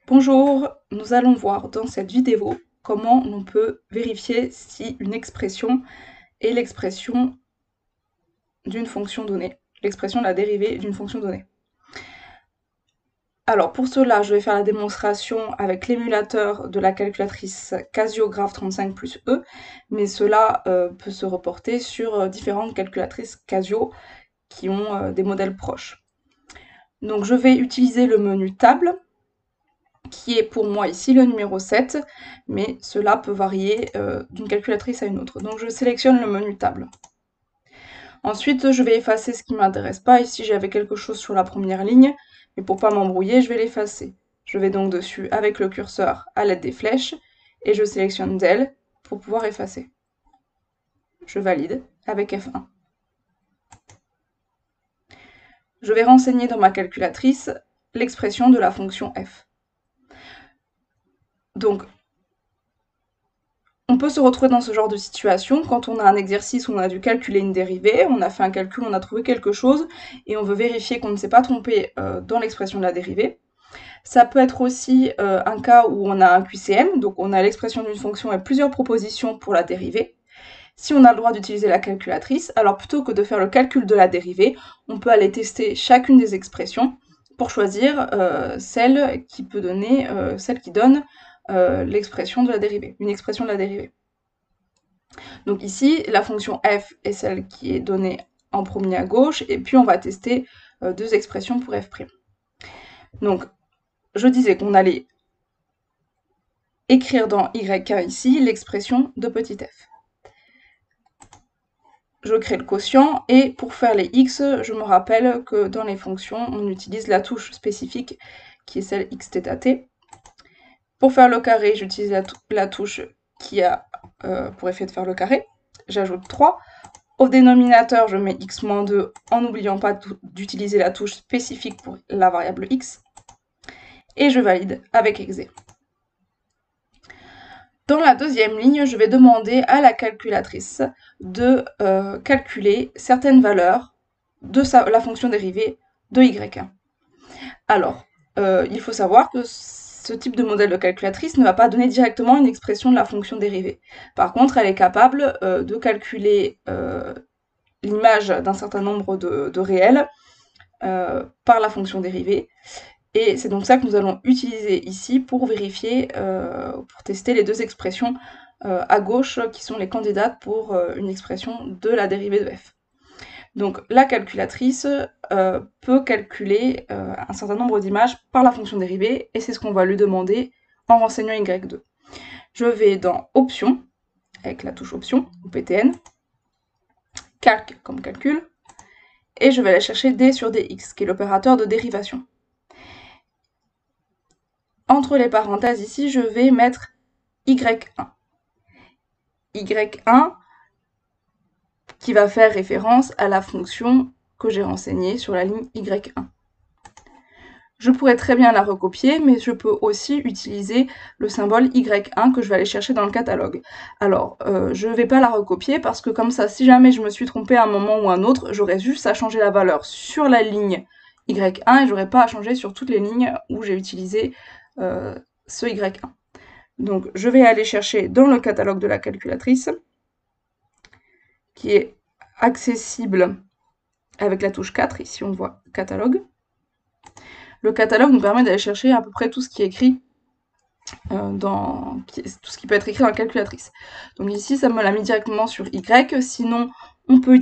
Bonjour, nous allons voir dans cette vidéo comment on peut vérifier si une expression est l'expression d'une fonction donnée, l'expression de la dérivée d'une fonction donnée. Alors pour cela, je vais faire la démonstration avec l'émulateur de la calculatrice Casio Graph 35 plus E, mais cela peut se reporter sur différentes calculatrices Casio qui ont des modèles proches. Donc je vais utiliser le menu table, qui est pour moi ici le numéro 7, mais cela peut varier d'une calculatrice à une autre. Donc je sélectionne le menu table. Ensuite, je vais effacer ce qui ne m'intéresse pas. Ici, j'avais quelque chose sur la première ligne, mais pour ne pas m'embrouiller, je vais l'effacer. Je vais donc dessus avec le curseur à l'aide des flèches, et je sélectionne Del pour pouvoir effacer. Je valide avec F1. Je vais renseigner dans ma calculatrice l'expression de la fonction f. Donc, on peut se retrouver dans ce genre de situation quand on a un exercice où on a dû calculer une dérivée, on a fait un calcul, on a trouvé quelque chose, et on veut vérifier qu'on ne s'est pas trompé dans l'expression de la dérivée. Ça peut être aussi un cas où on a un QCM, donc on a l'expression d'une fonction et plusieurs propositions pour la dérivée. Si on a le droit d'utiliser la calculatrice, alors plutôt que de faire le calcul de la dérivée, on peut aller tester chacune des expressions pour choisir celle qui peut donner, celle qui donne l'expression de la dérivée, une expression de la dérivée. Donc ici, la fonction f est celle qui est donnée en premier à gauche, et puis on va tester deux expressions pour f'. Donc, je disais qu'on allait écrire dans y1 ici l'expression de petit f. Je crée le quotient, et pour faire les x, je me rappelle que dans les fonctions, on utilise la touche spécifique, qui est celle xθt. Pour faire le carré, j'utilise la touche qui a pour effet de faire le carré. J'ajoute 3. Au dénominateur, je mets x-2 en n'oubliant pas d'utiliser la touche spécifique pour la variable x. Et je valide avec exe. Dans la deuxième ligne, je vais demander à la calculatrice de calculer certaines valeurs de la fonction dérivée de y1. Alors, il faut savoir que ce type de modèle de calculatrice ne va pas donner directement une expression de la fonction dérivée. Par contre, elle est capable de calculer l'image d'un certain nombre de réels par la fonction dérivée. Et c'est donc ça que nous allons utiliser ici pour vérifier, pour tester les deux expressions à gauche qui sont les candidates pour une expression de la dérivée de f. Donc la calculatrice peut calculer un certain nombre d'images par la fonction dérivée, et c'est ce qu'on va lui demander en renseignant y2. Je vais dans Options, avec la touche Option, ou PTN, Calc comme calcul, et je vais aller chercher d sur dx, qui est l'opérateur de dérivation. Entre les parenthèses ici, je vais mettre y1. y1 qui va faire référence à la fonction que j'ai renseignée sur la ligne y1. Je pourrais très bien la recopier, mais je peux aussi utiliser le symbole y1 que je vais aller chercher dans le catalogue. Alors, je ne vais pas la recopier parce que comme ça, si jamais je me suis trompée à un moment ou à un autre, j'aurais juste à changer la valeur sur la ligne y1 et j'aurais pas à changer sur toutes les lignes où j'ai utilisé ce y1. Donc, je vais aller chercher dans le catalogue de la calculatrice, qui est accessible avec la touche 4. Ici, on voit catalogue. Le catalogue nous permet d'aller chercher à peu près tout ce qui est écrit tout ce qui peut être écrit dans la calculatrice. Donc ici, ça me l'a mis directement sur Y. Sinon, on peut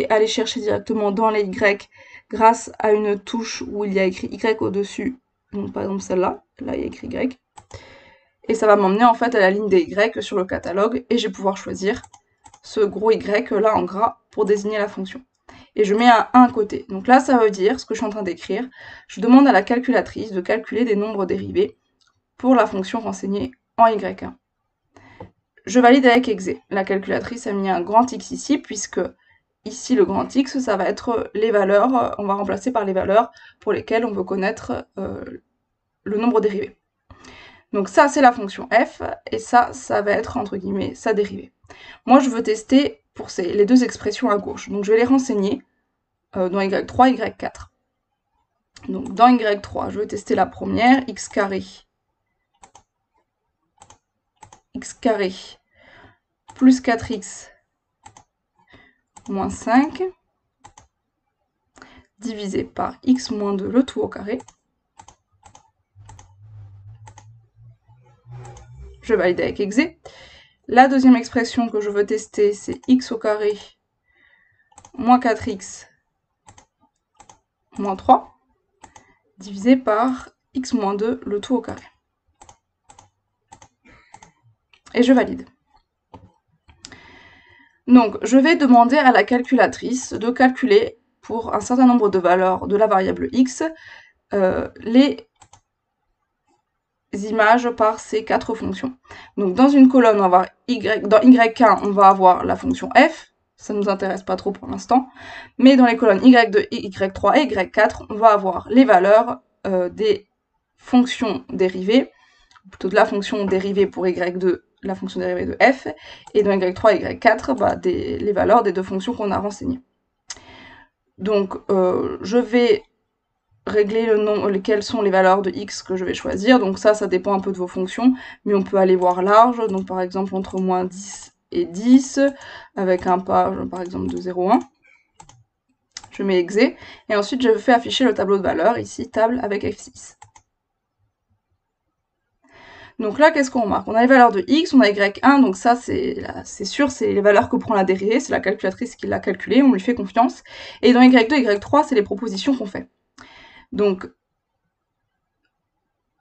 aller chercher directement dans les Y grâce à une touche où il y a écrit Y au-dessus. Donc par exemple celle-là, là il y a écrit Y. Et ça va m'emmener en fait à la ligne des Y sur le catalogue, et je vais pouvoir choisir ce gros Y là en gras pour désigner la fonction. Et je mets un 1 à côté. Donc là, ça veut dire, ce que je suis en train d'écrire, je demande à la calculatrice de calculer des nombres dérivés pour la fonction renseignée en y1. Je valide avec exe. La calculatrice a mis un grand X ici, puisque ici, le grand X, ça va être les valeurs, on va remplacer par les valeurs pour lesquelles on veut connaître le nombre dérivé. Donc ça, c'est la fonction f, et ça va être, entre guillemets, sa dérivée. Moi, je veux tester pour les deux expressions à gauche. Donc je vais les renseigner dans y3 et y4. Donc dans y3, je vais tester la première, x carré x carré plus 4x moins 5 divisé par x moins 2 le tout au carré. Je valide avec exé. La deuxième expression que je veux tester, c'est x au carré moins 4x moins 3 divisé par x moins 2 le tout au carré. Et je valide. Donc, je vais demander à la calculatrice de calculer pour un certain nombre de valeurs de la variable x les images par ces 4 fonctions. Donc, dans une colonne, on va avoir dans y1, on va avoir la fonction f, ça ne nous intéresse pas trop pour l'instant, mais dans les colonnes y2, y3 et y4, on va avoir les valeurs des fonctions dérivées, plutôt de la fonction dérivée pour y2, la fonction dérivée de f, et dans y3 et y4, les valeurs des deux fonctions qu'on a renseignées. Donc, je vais régler quelles sont les valeurs de x que je vais choisir. Donc ça dépend un peu de vos fonctions, mais on peut aller voir large, donc par exemple entre moins 10 et 10, avec un pas, par exemple, de 0,1. Je mets exé, et ensuite je fais afficher le tableau de valeurs, ici, table avec F6. Donc là, qu'est-ce qu'on remarque? On a les valeurs de x, on a y1, donc ça, c'est sûr, c'est les valeurs que prend la dérivée, c'est la calculatrice qui l'a calculé, on lui fait confiance. Et dans y2, y3, c'est les propositions qu'on fait. Donc,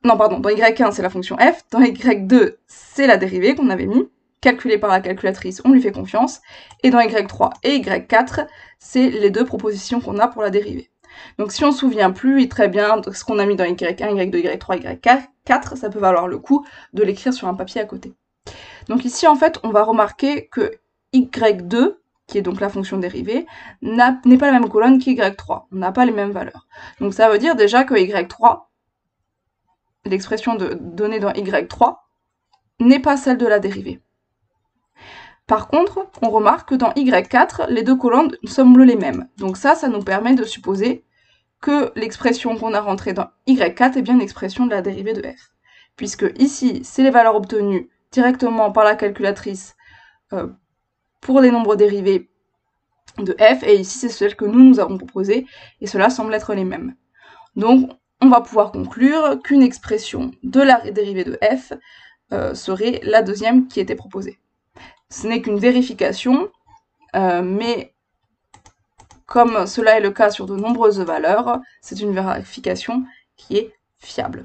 non, pardon, dans y1, c'est la fonction f, dans y2, c'est la dérivée qu'on avait mis, calculée par la calculatrice, on lui fait confiance, et dans y3 et y4, c'est les deux propositions qu'on a pour la dérivée. Donc si on ne se souvient plus très bien de ce qu'on a mis dans y1, y2, y3, y4, ça peut valoir le coup de l'écrire sur un papier à côté. Donc ici, en fait, on va remarquer que y2, qui est donc la fonction dérivée, n'est pas la même colonne qu'y3. On n'a pas les mêmes valeurs. Donc ça veut dire déjà que y3, l'expression donnée dans y3, n'est pas celle de la dérivée. Par contre, on remarque que dans y4, les deux colonnes semblent les mêmes. Donc ça nous permet de supposer que l'expression qu'on a rentrée dans y4 est bien une expression de la dérivée de f. Puisque ici, c'est les valeurs obtenues directement par la calculatrice pour les nombres dérivés de f, et ici, c'est celles que nous avons proposées, et cela semble être les mêmes. Donc, on va pouvoir conclure qu'une expression de la dérivée de f serait la deuxième qui était proposée. Ce n'est qu'une vérification, mais comme cela est le cas sur de nombreuses valeurs, c'est une vérification qui est fiable.